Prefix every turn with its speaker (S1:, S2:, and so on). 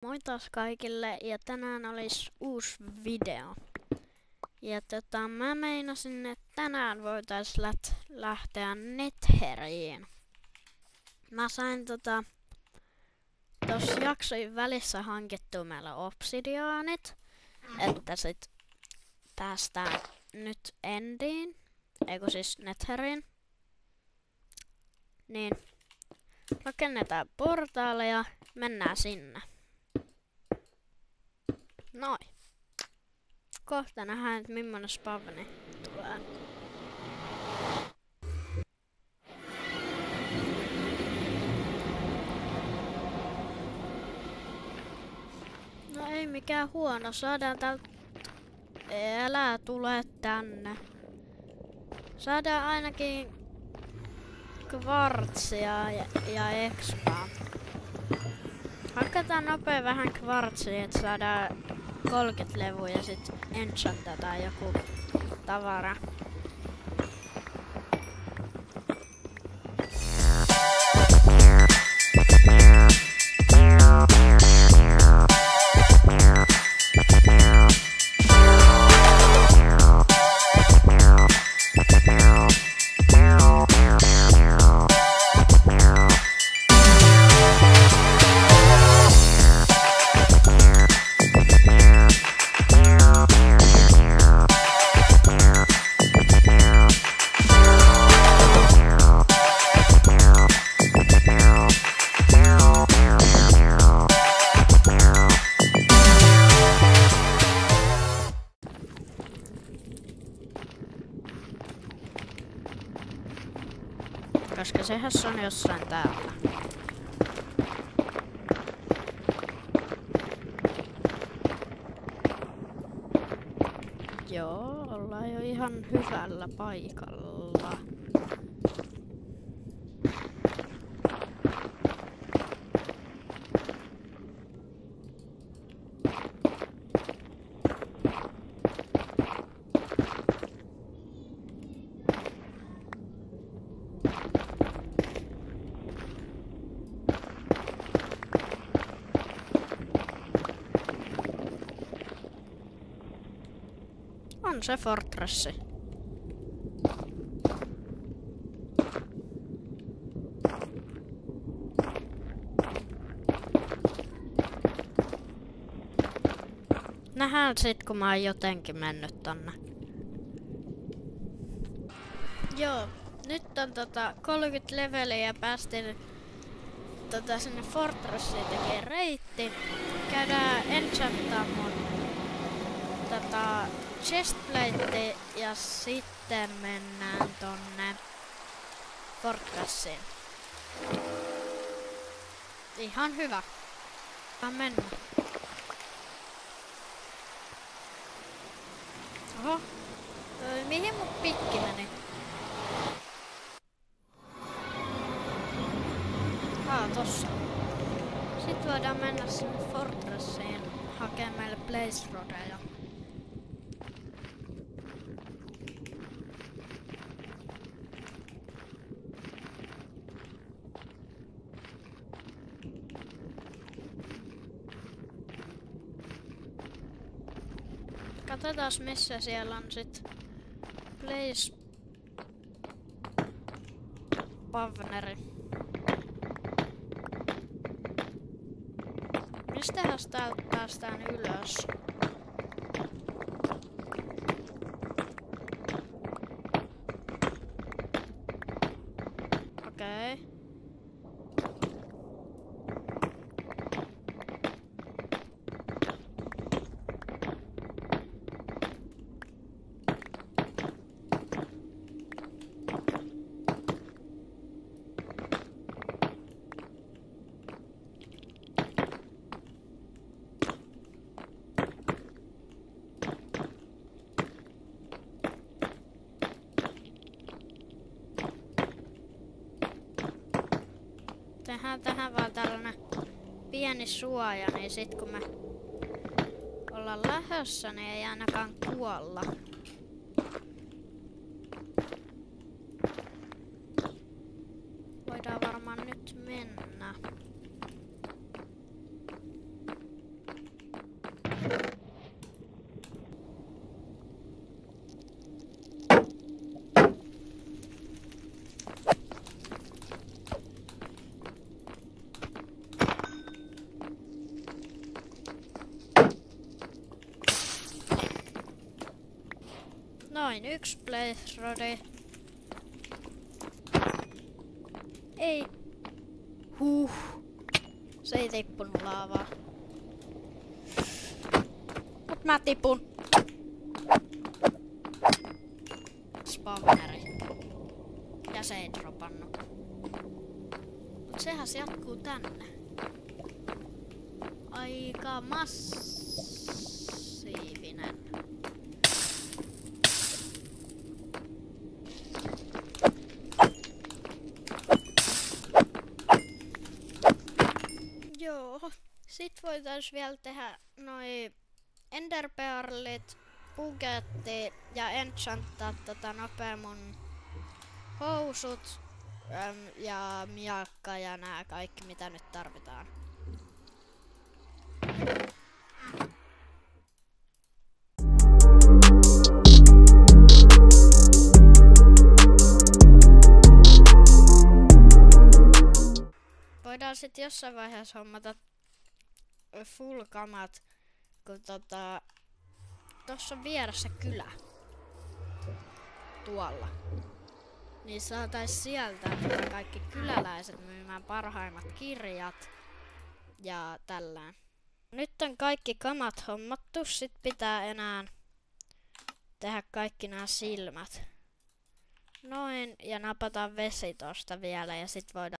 S1: Moi taas kaikille ja tänään olisi uusi video. Ja mä meinasin, että tänään voitais lähteä Netheriin. Mä sain tossa jaksojen välissä hankittua meille obsidiaanit, että sit päästään nyt Endiin, eiku siis Netheriin. Niin rakennetaan portaaleja, mennään sinne. Noin. Kohta nähdään, että millainen spavni tulee. No ei mikään huono. Saadaan täältä... Älä tule tänne. Saadaan ainakin kvartsia ja expaa. Hakataan nopea vähän kvartsia, että saadaan 30 levyä ja sit enchantataan joku tavara. Koska sehän on jossain täällä. Joo, ollaan jo ihan hyvällä paikalla. On se fortressi. Nähdään sit, kun mä oon jotenkin mennyt tonne. Joo, nyt on 30 leveliä ja päästiin sinne fortressiin tekee reitti. Käydään enchanttaa mun chestplate ja sitten mennään tonne fortressiin. Ihan hyvä. Vaan mennä. Oho. Mihin mun pikki meni? Tossa. Sitten voidaan mennä sinne fortressiin hakemaan meille blaze rodeja. Katsotaan missä siellä on sit blaze pavneri. Mistähän täältä päästään ylös? Okei. Tehdään tähän vaan tällainen pieni suoja, niin sit kun me ollaan lähdössä, niin ei ainakaan kuolla. Voidaan varmaan nyt mennä. Noin, 1 blaze rodi. Ei. Se ei tippunut laavaa. Mut mä tipun. Spawneri. Ja se ei dropannut. Mut sehän se jatkuu tänne. Aika massiivinen. Joo. Sit voitais vielä tehdä noi enderpearlit, bugetti ja enchanttaa nopea mun housut ja miakka ja nää kaikki mitä nyt tarvitaan. Voidaan sit jossain vaiheessa hommata full kamat, kun tossa on vieressä kylä. Tuolla. Niin saatais sieltä kaikki kyläläiset myymään parhaimmat kirjat ja tällään. Nyt on kaikki kamat hommattu, sit pitää enää tehdä kaikki nämä silmät. Noin, ja napataan vesi tosta vielä ja sit voidaan